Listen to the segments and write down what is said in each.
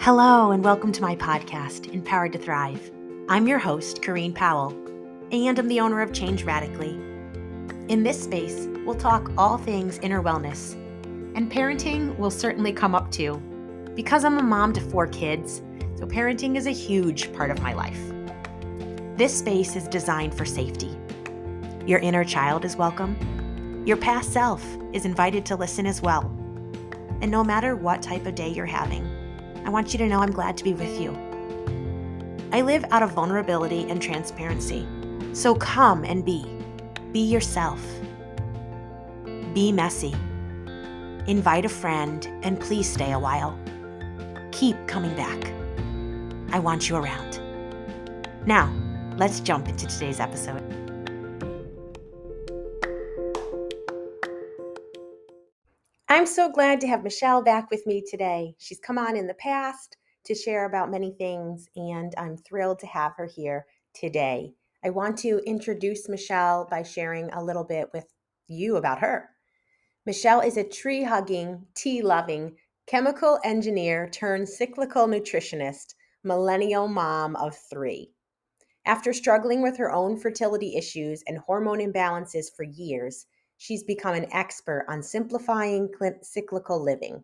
Hello, and welcome to my podcast, Empowered to Thrive. I'm your host, Corinne Powell, and I'm the owner of Change Radically. In this space, we'll talk all things inner wellness, and parenting will certainly come up too, because I'm a mom to 4 kids, so parenting is a huge part of my life. This space is designed for safety. Your inner child is welcome. Your past self is invited to listen as well. And no matter what type of day you're having, I want you to know I'm glad to be with you. I live out of vulnerability and transparency, so come and be. Be yourself. Be messy. Invite a friend, and please stay a while. Keep coming back. I want you around. Now, let's jump into today's episode. I'm so glad to have Michelle back with me today. She's come on in the past to share about many things, and I'm thrilled to have her here today. I want to introduce Michelle by sharing a little bit with you about her. Michelle is a tree-hugging, tea-loving, chemical engineer turned cyclical nutritionist, millennial mom of 3. After struggling with her own fertility issues and hormone imbalances for years, she's become an expert on simplifying cyclical living.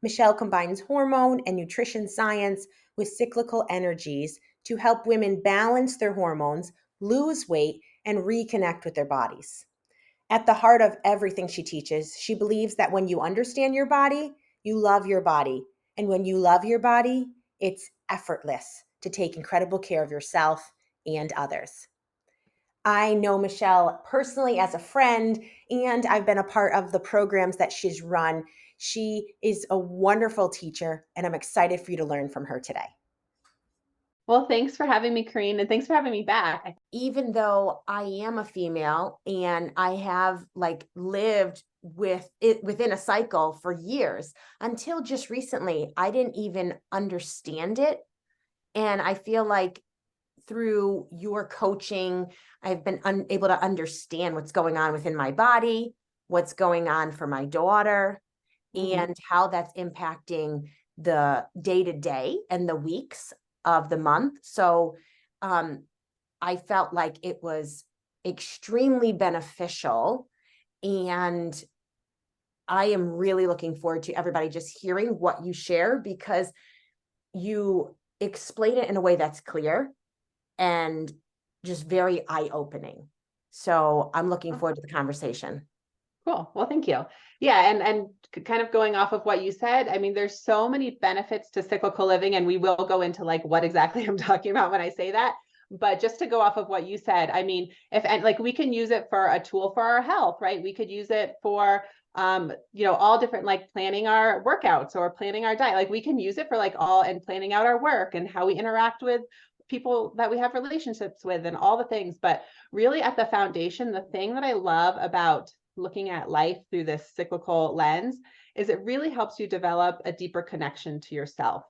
Michelle combines hormone and nutrition science with cyclical energies to help women balance their hormones, lose weight, and reconnect with their bodies. At the heart of everything she teaches, she believes that when you understand your body, you love your body. And when you love your body, it's effortless to take incredible care of yourself and others. I know Michelle personally as a friend, and I've been a part of the programs that she's run. She is a wonderful teacher, and I'm excited for you to learn from her today. Well, thanks for having me, Corinne, and thanks for having me back. Even though I am a female and I have lived with it within a cycle for years, until just recently, I didn't even understand it. And I feel like through your coaching, I've been able to understand what's going on within my body, what's going on for my daughter, and how that's impacting the day-to-day and the weeks of the month. So I felt like it was extremely beneficial, and I am really looking forward to everybody just hearing what you share, because you explain it in a way that's clear and just very eye-opening. So I'm looking forward to the conversation. Cool. Well, thank you. Yeah, and kind of going off of what you said, I mean, there's so many benefits to cyclical living, and we will go into what exactly I'm talking about when I say that. But just to go off of what you said, I mean, we can use it for a tool for our health, right? We could use it for all different, planning our workouts or planning our diet. We can use it for and planning out our work and how we interact with people that we have relationships with and all the things. But really at the foundation, the thing that I love about looking at life through this cyclical lens is it really helps you develop a deeper connection to yourself.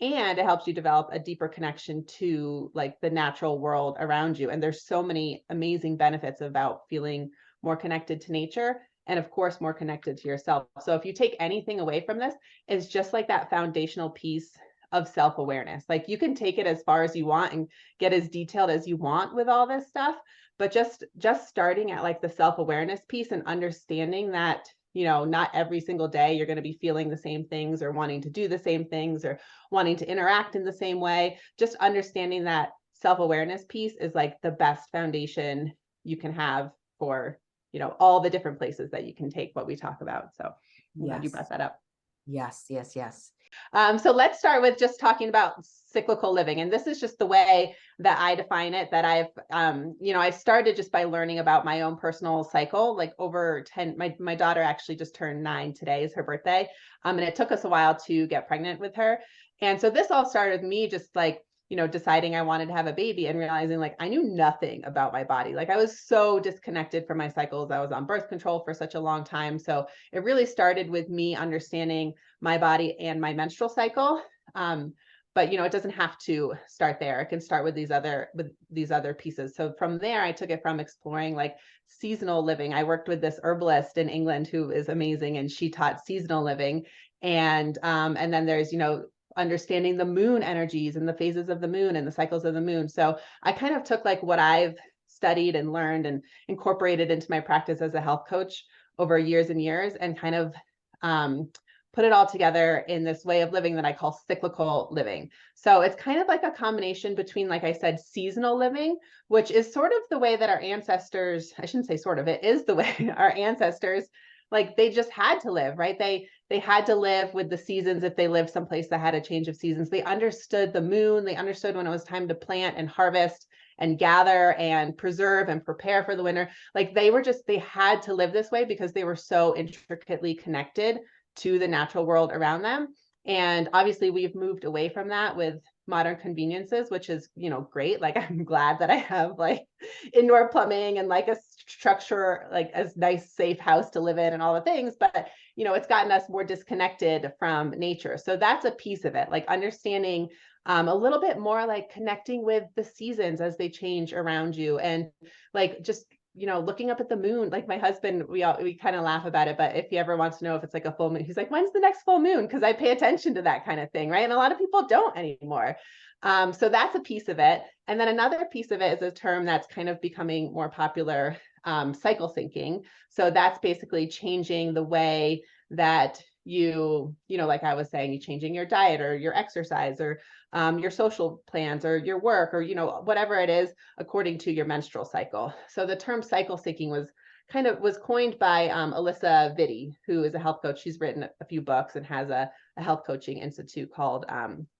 And it helps you develop a deeper connection to the natural world around you. And there's so many amazing benefits about feeling more connected to nature, and of course, more connected to yourself. So if you take anything away from this, it's just that foundational piece of self-awareness. You can take it as far as you want and get as detailed as you want with all this stuff, but just starting at the self-awareness piece and understanding that not every single day you're going to be feeling the same things or wanting to do the same things or wanting to interact in the same way. Just understanding that self-awareness piece is the best foundation you can have for all the different places that you can take what we talk about. So I'm glad you brought that up. Yes. So let's start with just talking about cyclical living. And this is just the way that I define it, that I've, I started just by learning about my own personal cycle, over 10, my daughter actually just turned 9 today is her birthday. And it took us a while to get pregnant with her. And so this all started with me just deciding I wanted to have a baby and realizing I knew nothing about my body. I was so disconnected from my cycles. I was on birth control for such a long time. So it really started with me understanding my body and my menstrual cycle. But it doesn't have to start there. It can start with these other pieces. So from there, I took it from exploring seasonal living. I worked with this herbalist in England who is amazing, and she taught seasonal living. And then there's understanding the moon energies and the phases of the moon and the cycles of the moon. So I kind of took like what I've studied and learned and incorporated into my practice as a health coach over years and years, and kind of put it all together in this way of living that I call cyclical living. So it's kind of like a combination between, like I said, seasonal living, which is sort of the way that our ancestors, I shouldn't say sort of, it is the way our ancestors, like they just had to live, right? They had to live with the seasons. If they lived someplace that had a change of seasons, they understood the moon. They understood when it was time to plant and harvest and gather and preserve and prepare for the winter. Like they had to live this way because they were so intricately connected to the natural world around them. And obviously we've moved away from that with modern conveniences, which is, great. Like I'm glad that I have like indoor plumbing and like a structure, like a nice, safe house to live in and all the things. But, it's gotten us more disconnected from nature. So that's a piece of it, like understanding a little bit more, like connecting with the seasons as they change around you, and like just looking up at the moon. Like my husband, we kind of laugh about it, but if he ever wants to know if it's like a full moon, he's like, when's the next full moon? Because I pay attention to that kind of thing, right? And a lot of people don't anymore. So that's a piece of it. And then another piece of it is a term that's kind of becoming more popular, cycle syncing. So that's basically changing the way that like I was saying, you changing your diet or your exercise or your social plans or your work or, whatever it is according to your menstrual cycle. So the term cycle syncing was coined by Alyssa Vitti, who is a health coach. She's written a few books and has a health coaching institute called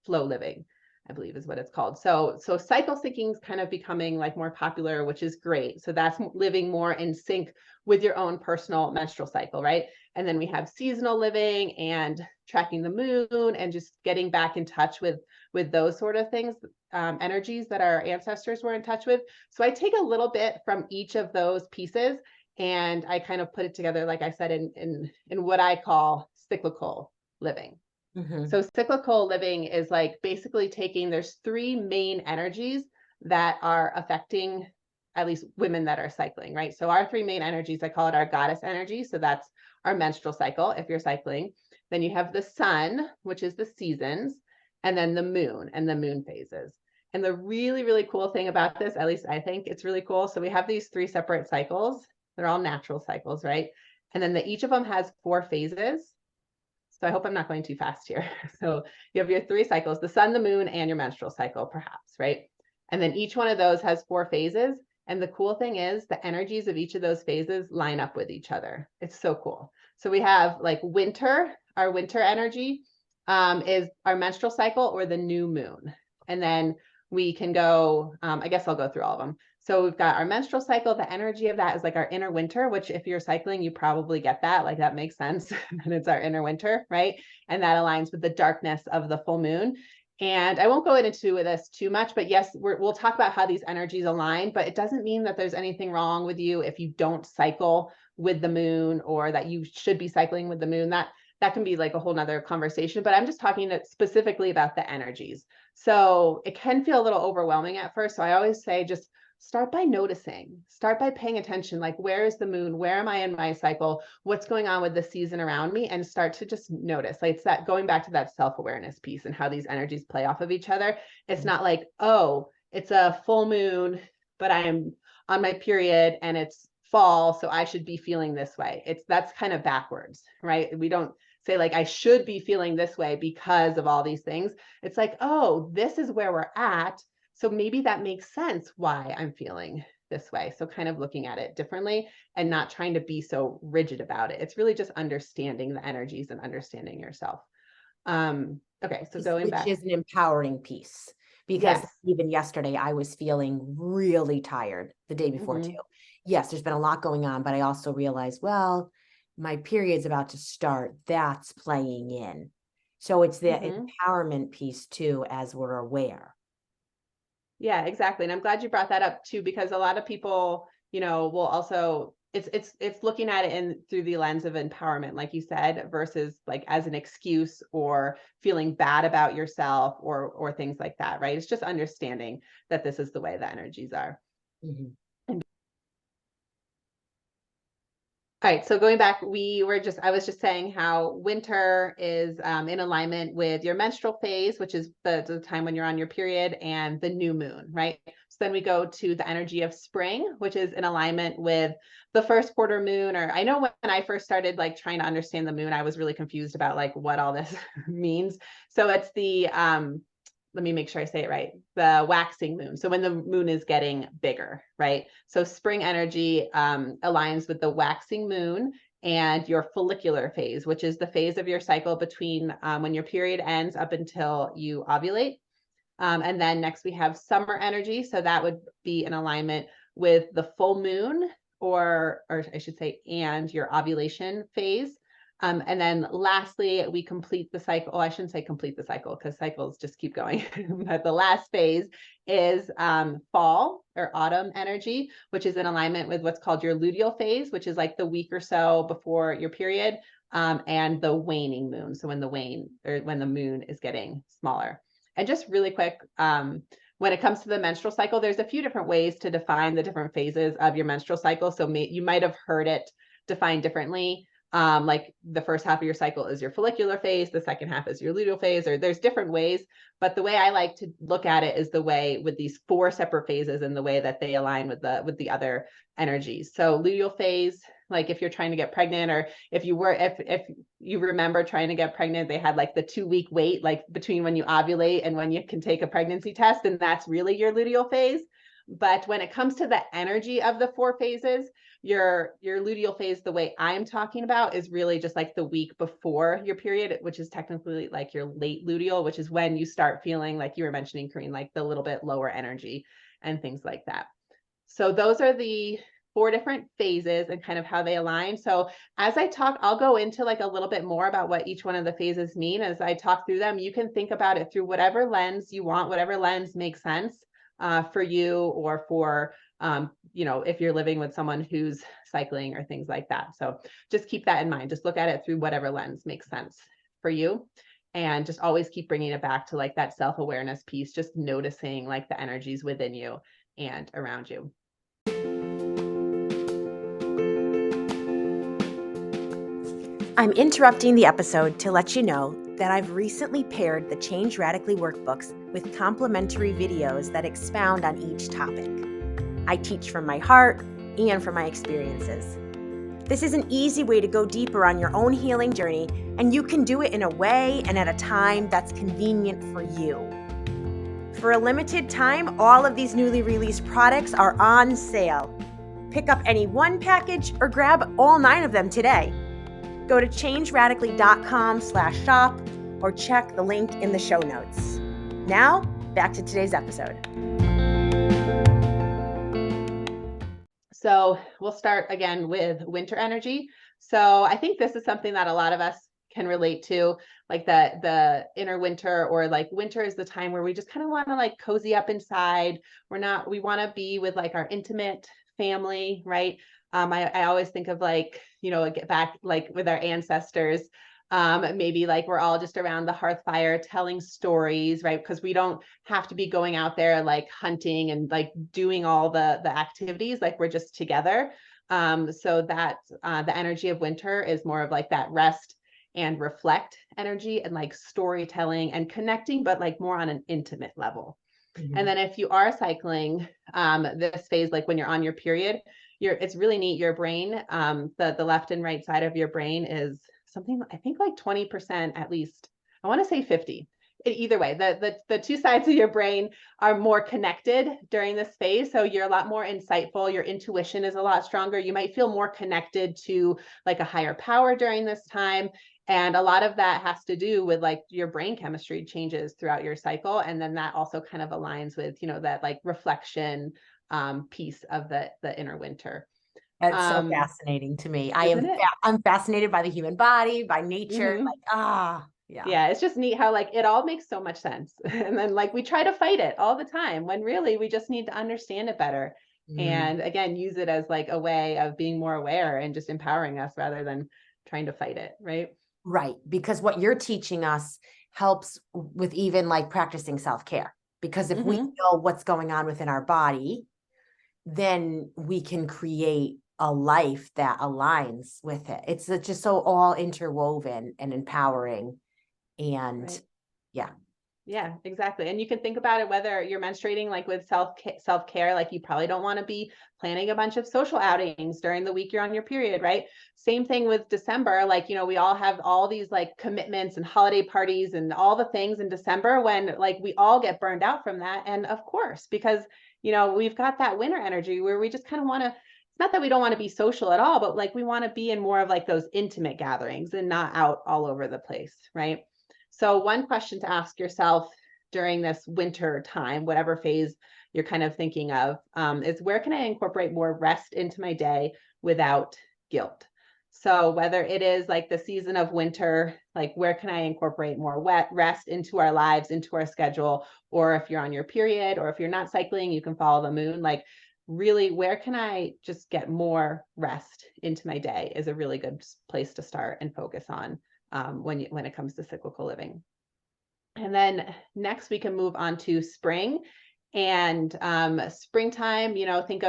Flow Living, I believe is what it's called. So cycle syncing is kind of becoming like more popular, which is great. So that's living more in sync with your own personal menstrual cycle, right? And then we have seasonal living and tracking the moon and just getting back in touch with those sort of things, energies that our ancestors were in touch with. So I take a little bit from each of those pieces and I kind of put it together, like I said, in what I call cyclical living. Mm-hmm. So cyclical living is like basically there's three main energies that are affecting at least women that are cycling, right? So our three main energies, I call it our goddess energy. So that's our menstrual cycle, if you're cycling. Then you have the sun, which is the seasons, and then the moon and the moon phases. And the really, really cool thing about this, at least I think it's really cool. So we have these three separate cycles. They're all natural cycles, right? And then each of them has 4 phases. So I hope I'm not going too fast here. So you have your 3 cycles, the sun, the moon, and your menstrual cycle, perhaps, right? And then each one of those has 4 phases. And the cool thing is the energies of each of those phases line up with each other. It's so cool. So we have like winter, our winter energy is our menstrual cycle or the new moon. And then we can go, I guess I'll go through all of them. So we've got our menstrual cycle. The energy of that is like our inner winter, which if you're cycling, you probably get that. Like that makes sense. And it's our inner winter, right? And that aligns with the darkness of the full moon. And I won't go into this too much, but yes, we'll talk about how these energies align, but it doesn't mean that there's anything wrong with you if you don't cycle with the moon, or that you should be cycling with the moon. That can be like a whole nother conversation, but I'm just talking specifically about the energies. So it can feel a little overwhelming at first. So I always say, just start by noticing, start by paying attention. Like, where is the moon? Where am I in my cycle? What's going on with the season around me? And start to just notice. Like, it's that going back to that self-awareness piece and how these energies play off of each other. It's not like, oh, it's a full moon, but I am on my period and it's fall, so I should be feeling this way. That's kind of backwards, right? We don't say like, I should be feeling this way because of all these things. It's like, oh, this is where we're at. So maybe that makes sense why I'm feeling this way. So kind of looking at it differently and not trying to be so rigid about it. It's really just understanding the energies and understanding yourself. Okay, so going back. Which is an empowering piece, because Yes. even yesterday I was feeling really tired, the day before too. Yes, there's been a lot going on, but I also realized, well, my period's about to start. That's playing in. So it's the empowerment piece too, as we're aware. Yeah, exactly. And I'm glad you brought that up too, because a lot of people, will also, it's looking at it through the lens of empowerment, like you said, versus like as an excuse or feeling bad about yourself or things like that, right? It's just understanding that this is the way the energies are. All right, so going back, I was just saying how winter is in alignment with your menstrual phase, which is the time when you're on your period, and the new moon, right? So then we go to the energy of spring, which is in alignment with the first quarter moon. Or I know when I first started like trying to understand the moon, I was really confused about like what all this means. So it's the let me make sure I say it right, the waxing moon. So when the moon is getting bigger, right? So spring energy aligns with the waxing moon and your follicular phase, which is the phase of your cycle between when your period ends up until you ovulate. And then next we have summer energy. So that would be in alignment with the full moon, or I should say, and your ovulation phase. And then lastly, we complete the cycle. Oh, I shouldn't say complete the cycle because cycles just keep going. But the last phase is fall or autumn energy, which is in alignment with what's called your luteal phase, which is like the week or so before your period, and the waning moon. So when the moon is getting smaller. And just really quick, when it comes to the menstrual cycle, there's a few different ways to define the different phases of your menstrual cycle. So you might have heard it defined differently. Like the first half of your cycle is your follicular phase, the second half is your luteal phase, or there's different ways. But the way I like to look at it is the way with these 4 separate phases and the way that they align with the other energies. So luteal phase, like if you're trying to get pregnant, or if you remember trying to get pregnant, they had like the 2-week wait, like between when you ovulate and when you can take a pregnancy test, and that's really your luteal phase. But when it comes to the energy of the 4 phases, your luteal phase, the way I'm talking about, is really just like the week before your period, which is technically like your late luteal, which is when you start feeling, like you were mentioning, Corinne, like the little bit lower energy and things like that. So those are the 4 different phases and kind of how they align. So as I talk, I'll go into like a little bit more about what each one of the phases mean. As I talk through them, you can think about it through whatever lens you want, whatever lens makes sense for you, or for if you're living with someone who's cycling or things like that. So just keep that in mind. Just look at it through whatever lens makes sense for you. And just always keep bringing it back to like that self-awareness piece, just noticing like the energies within you and around you. I'm interrupting the episode to let you know that I've recently paired the Change Radically workbooks with complimentary videos that expound on each topic. I teach from my heart and from my experiences. This is an easy way to go deeper on your own healing journey, and you can do it in a way and at a time that's convenient for you. For a limited time, all of these newly released products are on sale. Pick up any one package or grab all 9 of them today. Go to changeradically.com/shop or check the link in the show notes. Now, back to today's episode. So we'll start again with winter energy. So I think this is something that a lot of us can relate to, like the inner winter, or like winter is the time where we just kind of want to like cozy up inside. We want to be with like our intimate family, right? I always think of like, get back like with our ancestors, maybe like we're all just around the hearth fire telling stories, right? Because we don't have to be going out there like hunting and like doing all the activities, like we're just together. So that the energy of winter is more of like that rest and reflect energy, and like storytelling and connecting, but like more on an intimate level. Mm-hmm. And then if you are cycling, this phase, like when you're on your period, it's really neat. Your brain, the left and right side of your brain is something, I think like 20% at least. I want to say 50. Either way, the 2 sides of your brain are more connected during this phase. So you're a lot more insightful. Your intuition is a lot stronger. You might feel more connected to like a higher power during this time. And a lot of that has to do with like your brain chemistry changes throughout your cycle. And then that also kind of aligns with, that like reflection piece of the inner winter. That's so fascinating to me. I'm fascinated by the human body, by nature. Mm-hmm. Yeah, it's just neat how like it all makes so much sense. And then like we try to fight it all the time when really we just need to understand it better. And again, use it as like a way of being more aware and just empowering us rather than trying to fight it, right? Right. Because what you're teaching us helps with even like practicing self-care. Because if we know what's going on within our body, then we can create a life that aligns with it. It's just so all interwoven and empowering. And Right. yeah. Yeah, exactly. And you can think about it whether you're menstruating, like with self-care, like you probably don't want to be planning a bunch of social outings during the week you're on your period, right? Same thing with December. Like, we all have all these like commitments and holiday parties and all the things in December when like we all get burned out from that. And of course, because, we've got that winter energy where we just kind of want to, it's not that we don't want to be social at all, but like we want to be in more of like those intimate gatherings and not out all over the place, right? So one question to ask yourself during this winter time, whatever phase you're kind of thinking of, is where can I incorporate more rest into my day without guilt? So whether it is like the season of winter, like where can I incorporate more wet rest into our lives, into our schedule, or if you're on your period, or if you're not cycling, you can follow the moon. Like really, where can I just get more rest into my day is a really good place to start and focus on when it comes to cyclical living. And then next we can move on to spring and springtime. Think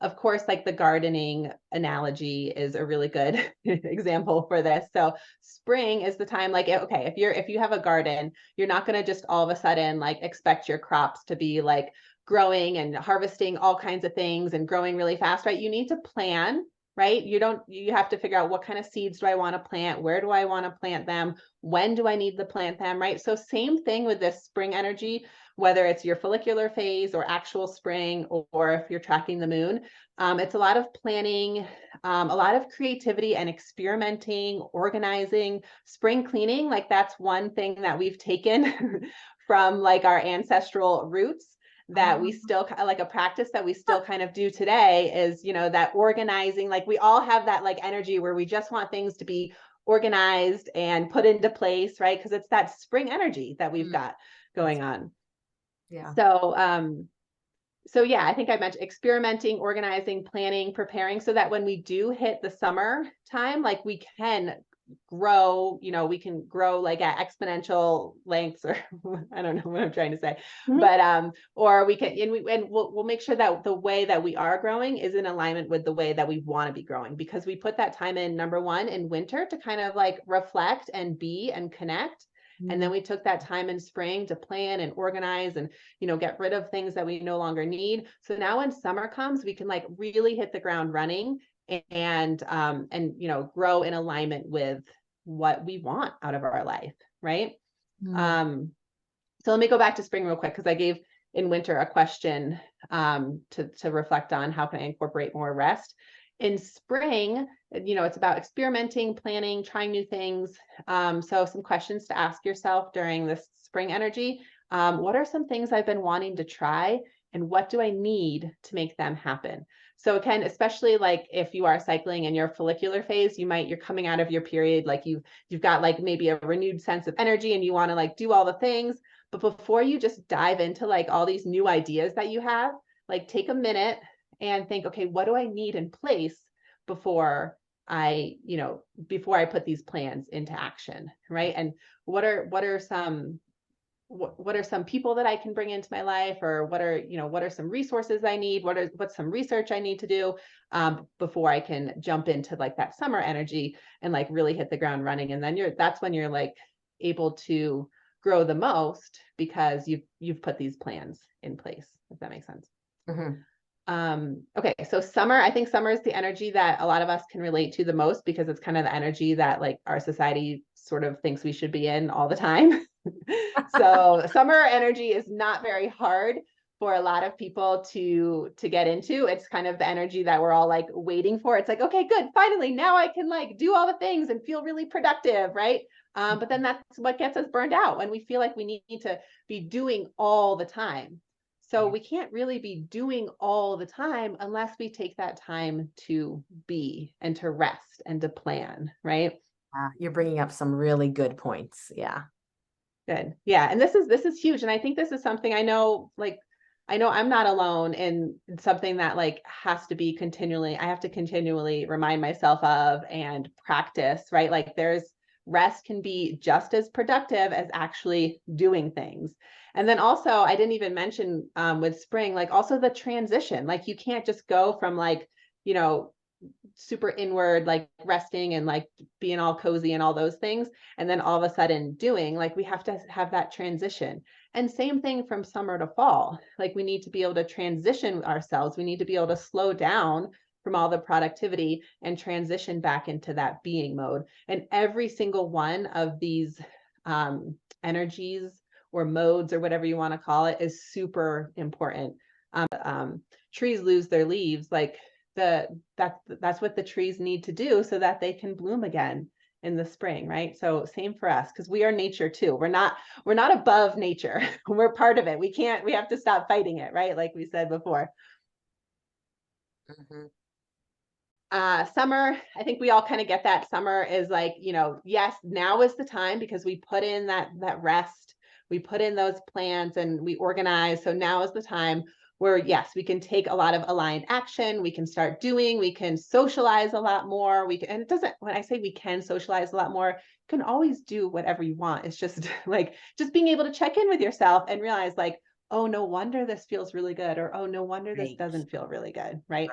of course, like the gardening analogy is a really good example for this. So spring is the time, like, okay, if you have a garden, you're not going to just all of a sudden like expect your crops to be like growing and harvesting all kinds of things and growing really fast, right? You need to plan, right? You have to figure out what kind of seeds do I want to plant? Where do I want to plant them? When do I need to plant them, right? So same thing with this spring energy, whether it's your follicular phase or actual spring, or if you're tracking the moon. It's a lot of planning, a lot of creativity and experimenting, organizing, spring cleaning. Like that's one thing that we've taken from like our ancestral roots that we still like a practice that we still kind of do today is, that organizing, like we all have that like energy where we just want things to be organized and put into place, right? Because it's that spring energy that we've got going on. Yeah. So yeah, I think I mentioned experimenting, organizing, planning, preparing so that when we do hit the summer time, like we can grow, we can grow like at exponential lengths, or I don't know what I'm trying to say, but or we can, and we'll make sure that the way that we are growing is in alignment with the way that we want to be growing, because we put that time in, number one, in winter to kind of like reflect and be and connect. And then we took that time in spring to plan and organize and, get rid of things that we no longer need. So now when summer comes, we can like really hit the ground running and grow in alignment with what we want out of our life, right? So let me go back to spring real quick, because I gave in winter a question to reflect on how can I incorporate more rest. In spring, it's about experimenting, planning, trying new things. So some questions to ask yourself during this spring energy. What are some things I've been wanting to try, and what do I need to make them happen? So again, especially like if you are cycling in your follicular phase, you're coming out of your period, like you've got like maybe a renewed sense of energy and you want to like do all the things. But before you just dive into like all these new ideas that you have, like take a minute and think, okay, what do I need in place before before I put these plans into action, right? And what are some people that I can bring into my life, or what are some resources I need? What's some research I need to do before I can jump into like that summer energy and like really hit the ground running? And then that's when you're like able to grow the most, because you've put these plans in place, if that makes sense. Okay, so summer, I think summer is the energy that a lot of us can relate to the most, because it's kind of the energy that like our society sort of thinks we should be in all the time. So summer energy is not very hard for a lot of people to get into. It's kind of the energy that we're all like waiting for. It's like, okay, good, finally, now I can like do all the things and feel really productive, right? But then that's what gets us burned out, when we feel like we need to be doing all the time. So we can't really be doing all the time unless we take that time to be and to rest and to plan, right? You're bringing up some really good points. Yeah. Good. Yeah. And this is huge. And I think this is something I know I'm not alone in something that like has to be continually, I have to continually remind myself of and practice, right? Like rest can be just as productive as actually doing things. And then also, I didn't even mention with spring, like also the transition, like you can't just go from like, super inward, like resting and like being all cozy and all those things. And then all of a sudden doing, like we have to have that transition. And same thing from summer to fall. Like we need to be able to transition ourselves. We need to be able to slow down from all the productivity and transition back into that being mode. And every single one of these energies or modes or whatever you want to call it is super important. Trees lose their leaves, like that's what the trees need to do so that they can bloom again in the spring, right? So same for us, because we are nature too. We're not above nature. We're part of it. We have to stop fighting it, right? Like we said before. Mhm. Summer, I think we all kind of get that. Summer is like, yes, now is the time because we put in that rest, we put in those plans and we organize. So now is the time where, yes, we can take a lot of aligned action. We can start doing, we can socialize a lot more. And it doesn't, when I say we can socialize a lot more, you can always do whatever you want. It's just like, just being able to check in with yourself and realize like, oh, no wonder this feels really good. Or, oh, no wonder this Right. doesn't feel really good. Right.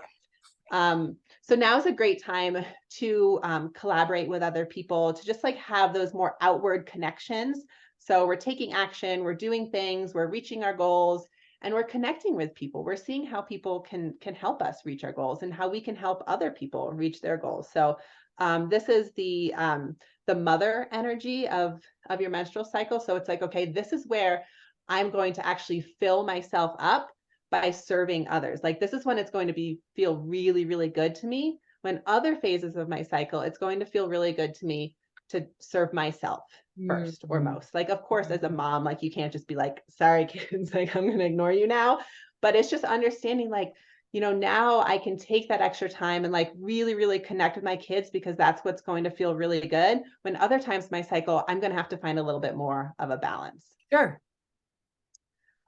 Right. So now is a great time to collaborate with other people, to just like have those more outward connections. So we're taking action, we're doing things, we're reaching our goals, and we're connecting with people. We're seeing how people can help us reach our goals and how we can help other people reach their goals. So this is the mother energy of your menstrual cycle. So it's like, okay, this is where I'm going to actually fill myself up by serving others. Like this is when it's going to feel really, really good to me. When other phases of my cycle, it's going to feel really good to me to serve myself first or Mhm. most. Like, of course, as a Mhm. mom, like you can't just be like, sorry, kids, like I'm going to ignore you now. But it's just understanding like, now I can take that extra time and like really, really connect with my kids because that's what's going to feel really good. When other times my cycle, I'm going to have to find a little bit more of a balance. Sure.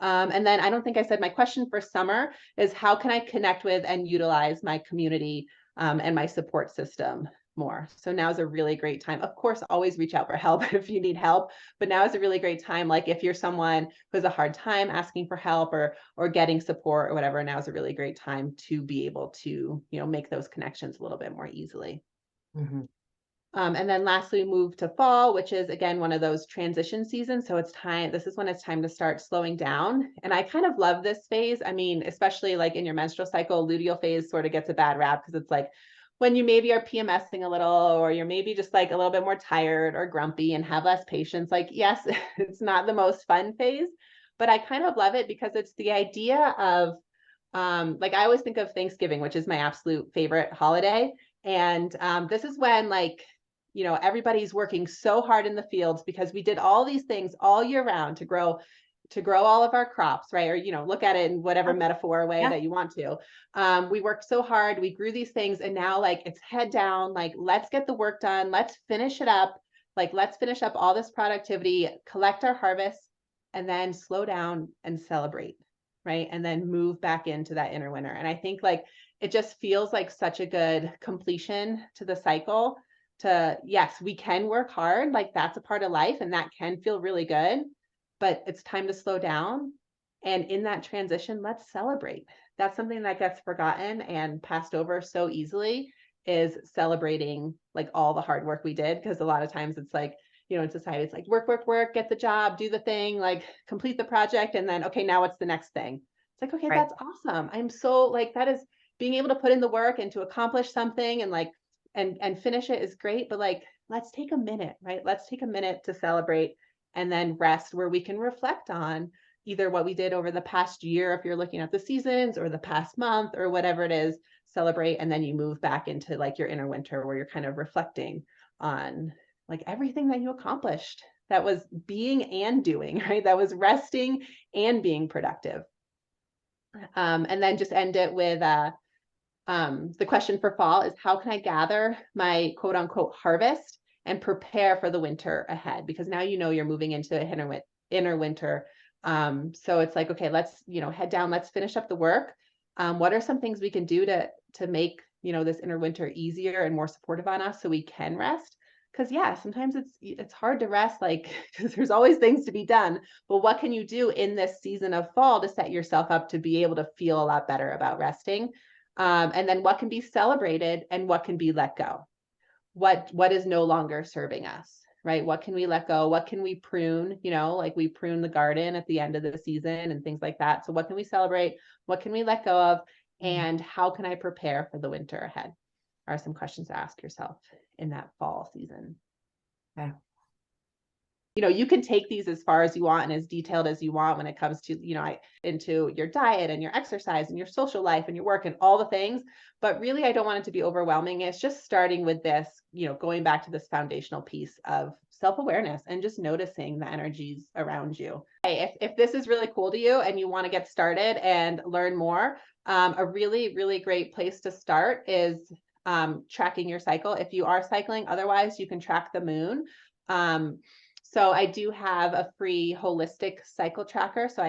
And then I don't think I said my question for summer is how can I connect with and utilize my community and my support system more? So now is a really great time. Of course, always reach out for help if you need help, but now is a really great time. Like if you're someone who has a hard time asking for help or getting support or whatever, now is a really great time to be able to, make those connections a little bit more easily. Mhm. And then lastly, we move to fall, which is again one of those transition seasons. So this is when it's time to start slowing down. And I kind of love this phase. I mean, especially like in your menstrual cycle, luteal phase sort of gets a bad rap because it's like when you maybe are PMSing a little, or you're maybe just like a little bit more tired or grumpy and have less patience. Like, yes, it's not the most fun phase, but I kind of love it because it's the idea of like I always think of Thanksgiving, which is my absolute favorite holiday. And this is when like everybody's working so hard in the fields because we did all these things all year round to grow all of our crops, right? Or look at it in whatever Yep. metaphor way Yep. that you want to. We worked so hard, we grew these things, and now like it's head down, like let's get the work done, let's finish it up, like let's finish up all this productivity, collect our harvest, and then slow down and celebrate, right? And then move back into that inner winter. And I think like it just feels like such a good completion to the cycle. To yes, we can work hard, like that's a part of life and that can feel really good, but it's time to slow down. And in that transition, let's celebrate. That's something that gets forgotten and passed over so easily, is celebrating like all the hard work we did. Because a lot of times it's like, in society, it's like work, work, work, get the job, do the thing, like complete the project. And then, okay, now what's the next thing? It's like, okay, Right. that's awesome. I'm so like, that is being able to put in the work and to accomplish something and like, and finish it is great. But like, let's take a minute, right? Let's take a minute to celebrate and then rest, where we can reflect on either what we did over the past year, if you're looking at the seasons, or the past month, or whatever it is, celebrate. And then you move back into like your inner winter where you're kind of reflecting on like everything that you accomplished, that was being and doing, right? That was resting and being productive. And then just end it with the question for fall is how can I gather my quote unquote harvest and prepare for the winter ahead? Because now you're moving into inner winter. So it's like, okay, let's head down, let's finish up the work. What are some things we can do to make this inner winter easier and more supportive on us so we can rest? Because yeah, sometimes it's hard to rest, like because there's always things to be done. But what can you do in this season of fall to set yourself up to be able to feel a lot better about resting? And then what can be celebrated and what can be let go? What is no longer serving us, right? What can we let go? What can we prune? Like we prune the garden at the end of the season and things like that. So what can we celebrate? What can we let go of? And how can I prepare for the winter ahead? Are some questions to ask yourself in that fall season. Okay. You can take these as far as you want and as detailed as you want when it comes to, into your diet and your exercise and your social life and your work and all the things. But really, I don't want it to be overwhelming. It's just starting with this, going back to this foundational piece of self-awareness and just noticing the energies around you. Hey, if this is really cool to you and you want to get started and learn more, a really, really great place to start is tracking your cycle. If you are cycling, otherwise you can track the moon. So I do have a free holistic cycle tracker. So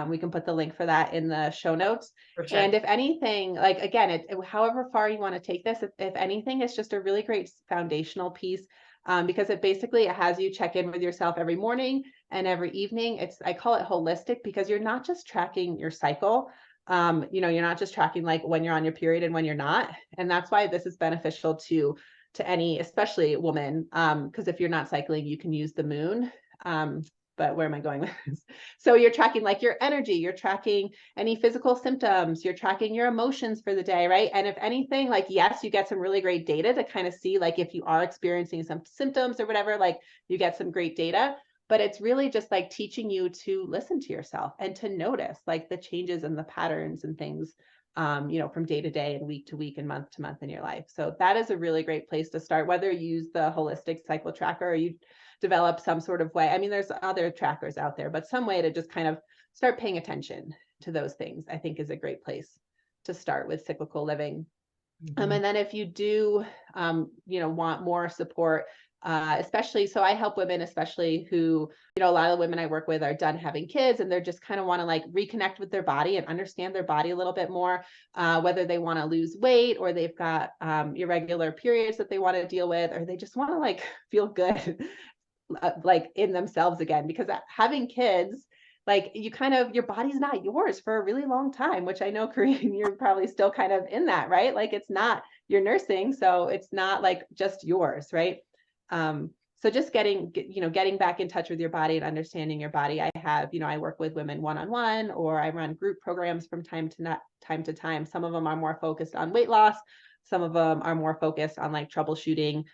we can put the link for that in the show notes. For sure. And if anything, like, again, however far you want to take this, if anything, it's just a really great foundational piece, because it has you check in with yourself every morning and every evening. I call it holistic because you're not just tracking your cycle. You're not just tracking like when you're on your period and when you're not. And that's why this is beneficial to any, especially woman, because if you're not cycling, you can use the moon. But where am I going with this? So you're tracking like your energy, you're tracking any physical symptoms, you're tracking your emotions for the day, right? And if anything, like, yes, you get some really great data to kind of see, like, if you are experiencing some symptoms or whatever, like, you get some great data. But it's really just like teaching you to listen to yourself and to notice like the changes and the patterns and things, from day to day and week to week and month to month in your life. So that is a really great place to start, whether you use the holistic cycle tracker or you develop some sort of way. I mean, there's other trackers out there, but some way to just kind of start paying attention to those things, I think, is a great place to start with cyclical living. And then if you do, want more support, especially, so I help women, especially who, a lot of the women I work with are done having kids and they're just kind of want to like reconnect with their body and understand their body a little bit more, whether they want to lose weight or they've got irregular periods that they want to deal with, or they just want to like feel good, like in themselves again, because having kids, like your body's not yours for a really long time, which I know, Corinne, you're probably still kind of in that, right? Like it's not, you're nursing, so it's not like just yours, right? So just getting back in touch with your body and understanding your body. I work with women one-on-one, or I run group programs from time to time. Some of them are more focused on weight loss. Some of them are more focused on like troubleshooting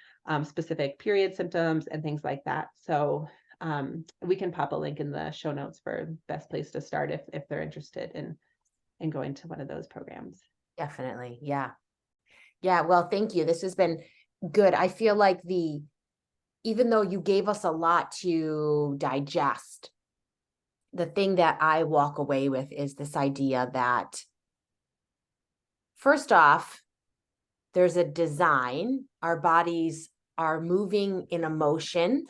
specific period symptoms and things like that. So we can pop a link in the show notes for best place to start if they're interested in going to one of those programs. Definitely. Yeah. Yeah. Well, thank you. This has been good. I feel like even though you gave us a lot to digest, the thing that I walk away with is this idea that, first off, there's a design. Our bodies are moving in emotion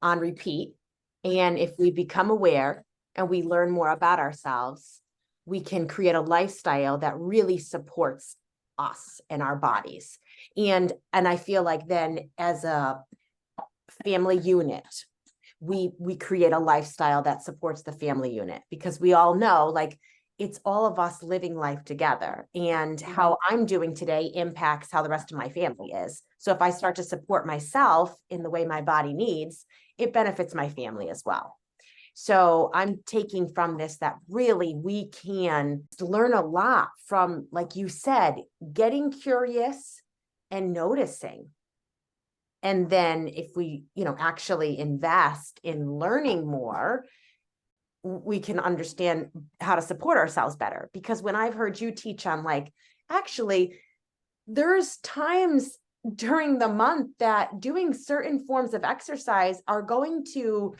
on repeat. And if we become aware and we learn more about ourselves, we can create a lifestyle that really supports us and our bodies. And I feel like then as a family unit, we create a lifestyle that supports the family unit, because we all know, like, it's all of us living life together, and how I'm doing today impacts how the rest of my family is. So if I start to support myself in the way my body needs, it benefits my family as well. So I'm taking from this that really we can learn a lot from, like you said, getting curious and noticing. And then if we, actually invest in learning more, we can understand how to support ourselves better. Because when I've heard you teach on, like, actually, there's times during the month that doing certain forms of exercise are going to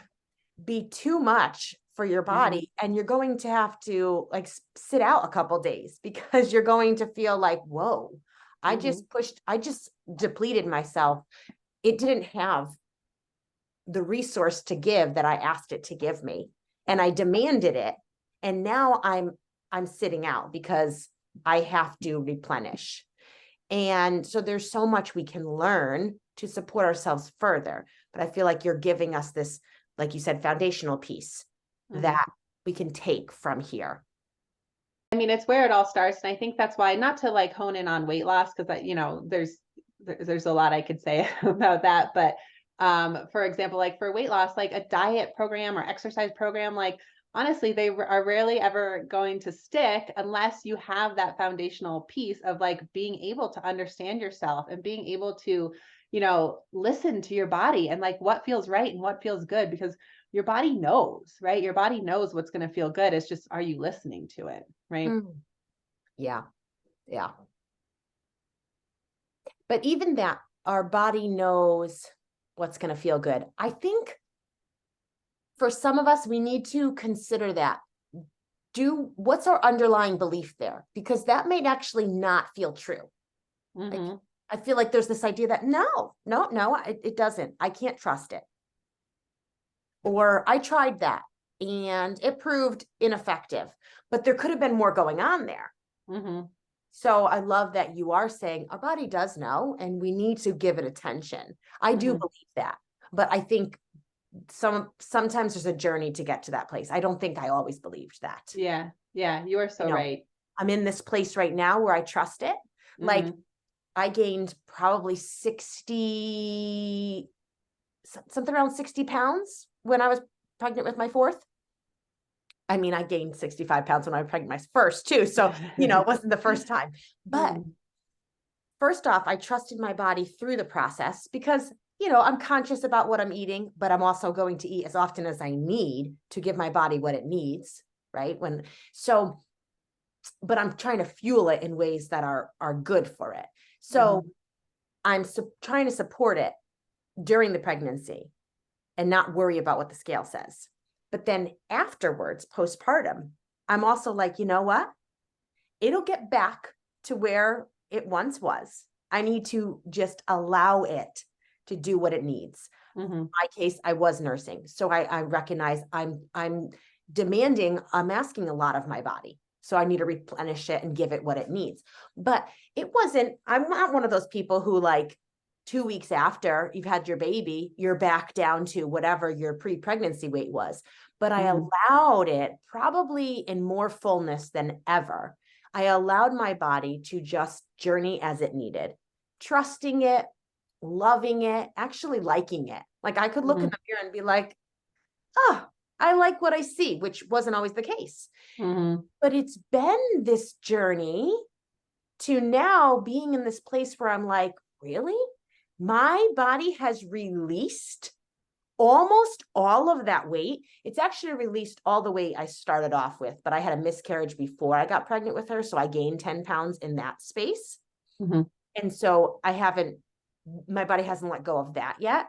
be too much for your body, and you're going to have to like sit out a couple days because you're going to feel like, whoa, I just depleted myself. It didn't have the resource to give that I asked it to give me, and I demanded it. And now I'm sitting out because I have to replenish. And so there's so much we can learn to support ourselves further. But I feel like you're giving us this, like you said, foundational piece that we can take from here. mean, it's where it all starts. And I think that's why, not to like hone in on weight loss, because there's a lot I could say about that. But for example, like for weight loss, like a diet program or exercise program, like honestly, they are rarely ever going to stick unless you have that foundational piece of like being able to understand yourself and being able to, listen to your body and like what feels right and what feels good, because your body knows, right? Your body knows what's going to feel good. It's just, are you listening to it? Right. Mm. Yeah. Yeah. But even that, our body knows what's going to feel good. I think for some of us, we need to consider that. What's our underlying belief there? Because that may actually not feel true. Like, Mm-hmm. I feel like there's this idea that no, it doesn't. I can't trust it. Or I tried that and it proved ineffective, but there could have been more going on there. Mm-hmm. So I love that you are saying our body does know and we need to give it attention. I do Mm-hmm. believe that, but I think sometimes there's a journey to get to that place. I don't think I always believed that. Yeah. Yeah. You are so right. I'm in this place right now where I trust it. Like Mm-hmm. I gained probably 60, something around 60 pounds when I was pregnant with my fourth. I mean, I gained 65 pounds when I was pregnant with my first too. So, it wasn't the first time. But Mm-hmm. first off, I trusted my body through the process because, I'm conscious about what I'm eating, but I'm also going to eat as often as I need to give my body what it needs. Right. But I'm trying to fuel it in ways that are good for it. So Mm-hmm. I'm trying to support it during the pregnancy and not worry about what the scale says. But then afterwards, postpartum, I'm also like, you know what? It'll get back to where it once was. I need to just allow it to do what it needs. Mm-hmm. In my case, I was nursing. So I recognize I'm demanding, I'm asking a lot of my body. So I need to replenish it and give it what it needs. But I'm not one of those people who like 2 weeks after you've had your baby, you're back down to whatever your pre-pregnancy weight was. But I Mm-hmm. allowed it probably in more fullness than ever. I allowed my body to just journey as it needed, trusting it, loving it, actually liking it. Like I could look in Mm-hmm. the mirror and be like, oh, I like what I see, which wasn't always the case. Mm-hmm. But it's been this journey to now being in this place where I'm like, really? My body has released almost all of that weight. It's actually released all the weight I started off with, but I had a miscarriage before I got pregnant with her. So I gained 10 pounds in that space. Mm-hmm. And so my body hasn't let go of that yet.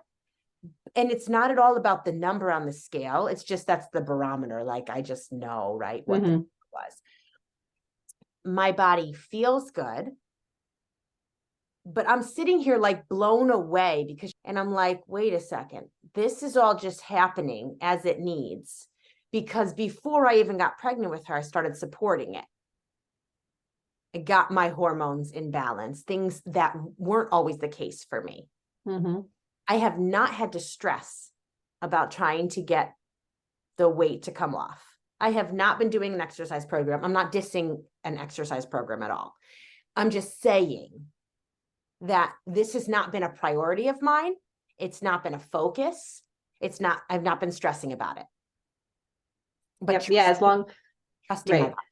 And it's not at all about the number on the scale. It's just that's the barometer. Like I just know, right, what the Mm-hmm. was. My body feels good, but I'm sitting here like blown away and I'm like, wait a second, this is all just happening as it needs. Because before I even got pregnant with her, I started supporting it. I got my hormones in balance, things that weren't always the case for me. Mm-hmm. I have not had to stress about trying to get the weight to come off. I have not been doing an exercise program. I'm not dissing an exercise program at all. I'm just saying that this has not been a priority of mine. It's not been a focus. I've not been stressing about it. But Yep. Yeah. trusting my Right. body.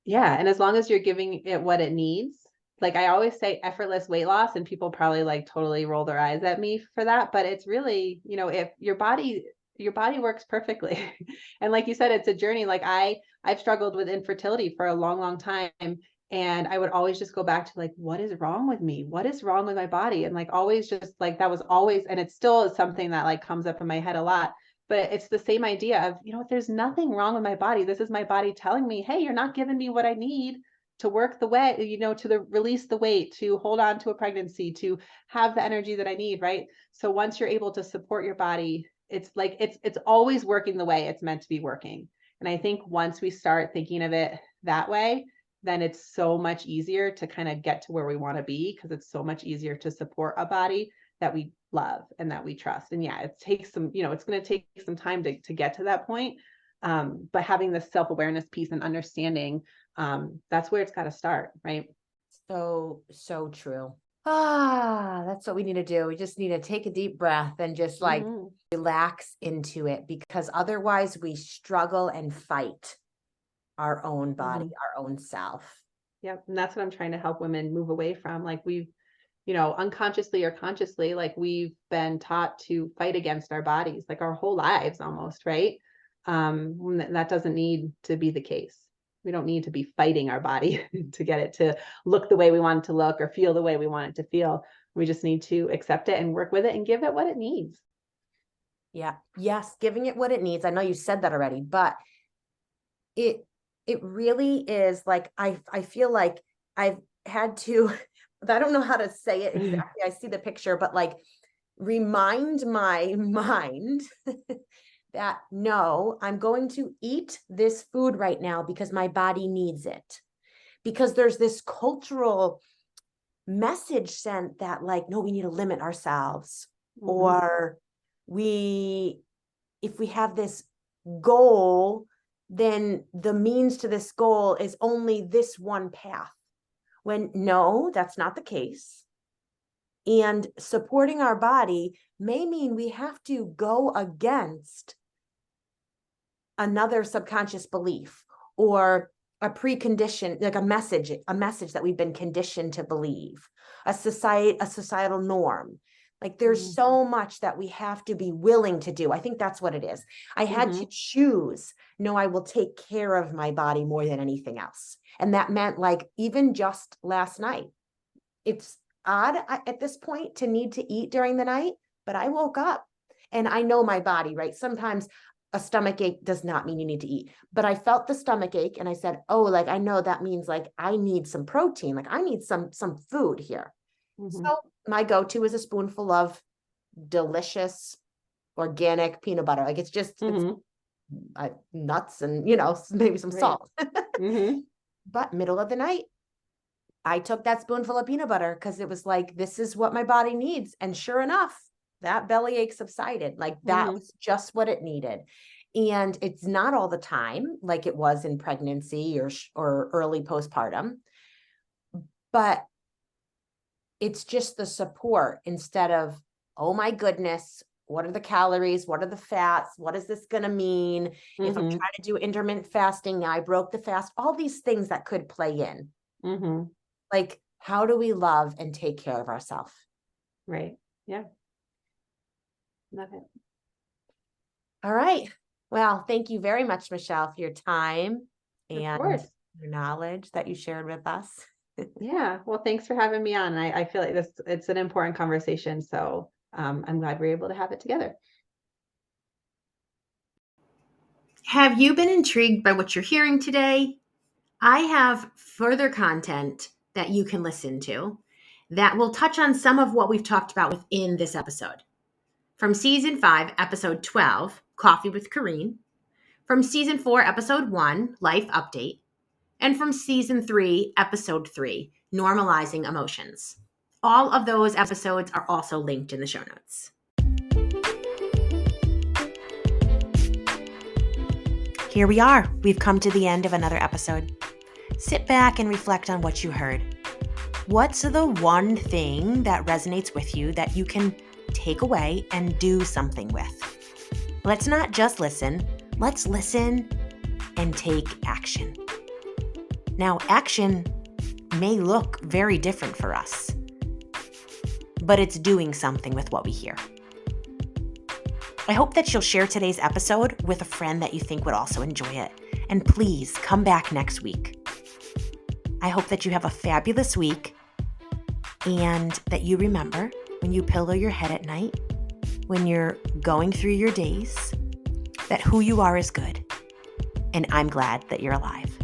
Yeah. And as long as you're giving it what it needs, like I always say effortless weight loss, and people probably like totally roll their eyes at me for that. But it's really, if your body works perfectly. And like you said, it's a journey. Like I've struggled with infertility for a long, long time. And I would always just go back to like, what is wrong with me? What is wrong with my body? And like always just like that was always, and it still is something that like comes up in my head a lot. But it's the same idea of, there's nothing wrong with my body. This is my body telling me, hey, you're not giving me what I need to work the way, release the weight, to hold on to a pregnancy, to have the energy that I need. Right. So once you're able to support your body, it's like, it's always working the way it's meant to be working. And I think once we start thinking of it that way, then it's so much easier to kind of get to where we want to be, because it's so much easier to support a body that we love and that we trust. And yeah, it takes some, it's going to take some time to get to that point. But having this self-awareness piece and understanding, that's where it's got to start, right? So true. That's what we need to do. We just need to take a deep breath and just like relax into it, because otherwise we struggle and fight our own body, our own self. Yep. And that's what I'm trying to help women move away from. Like we've, unconsciously or consciously, like we've been taught to fight against our bodies, like our whole lives almost, right? That doesn't need to be the case. We don't need to be fighting our body to get it to look the way we want it to look or feel the way we want it to feel. We just need to accept it and work with it and give it what it needs. Yeah. Yes. Giving it what it needs. I know you said that already, but it really is like, I feel like I've had to, I don't know how to say it exactly. I see the picture, but like remind my mind that no, I'm going to eat this food right now because my body needs it. Because there's this cultural message sent that like, no, we need to limit ourselves. Or if we have this goal, then the means to this goal is only this one path. When no, that's not the case. And supporting our body may mean we have to go against another subconscious belief or a precondition, like a message that we've been conditioned to believe, a societal norm. Like there's so much that we have to be willing to do. I think that's what it is. I had to choose, no, I will take care of my body more than anything else. And that meant like, even just last night, it's odd at this point to need to eat during the night, but I woke up and I know my body, right? Sometimes a stomach ache does not mean you need to eat, but I felt the stomach ache and I said, oh, like, I know that means like, I need some protein. Like I need some food here. So my go-to is a spoonful of delicious organic peanut butter. Like it's just it's, nuts and, maybe some salt. But middle of the night, I took that spoonful of peanut butter because it was like, this is what my body needs. And sure enough, that bellyache subsided. Like that was just what it needed. And it's not all the time like it was in pregnancy or early postpartum, but it's just the support instead of, oh my goodness, what are the calories? What are the fats? What is this going to mean? If I'm trying to do intermittent fasting, now I broke the fast, all these things that could play in. Like, how do we love and take care of ourselves? Right. Yeah. Love it. All right. Well, thank you very much, Michelle, for your time and your knowledge that you shared with us. Yeah. Well, thanks for having me on. I feel like it's an important conversation. So I'm glad we're able to have it together. Have you been intrigued by what you're hearing today? I have further content that you can listen to that will touch on some of what we've talked about within this episode. From season 5, episode 12, Coffee with Corinne. From season 4, episode 1, Life Update. And from season 3, episode 3, Normalizing Emotions. All of those episodes are also linked in the show notes. Here we are. We've come to the end of another episode. Sit back and reflect on what you heard. What's the one thing that resonates with you that you can take away and do something with? Let's not just listen. Let's listen and take action. Now, action may look very different for us, but it's doing something with what we hear. I hope that you'll share today's episode with a friend that you think would also enjoy it. And please come back next week. I hope that you have a fabulous week and that you remember when you pillow your head at night, when you're going through your days, that who you are is good. And I'm glad that you're alive.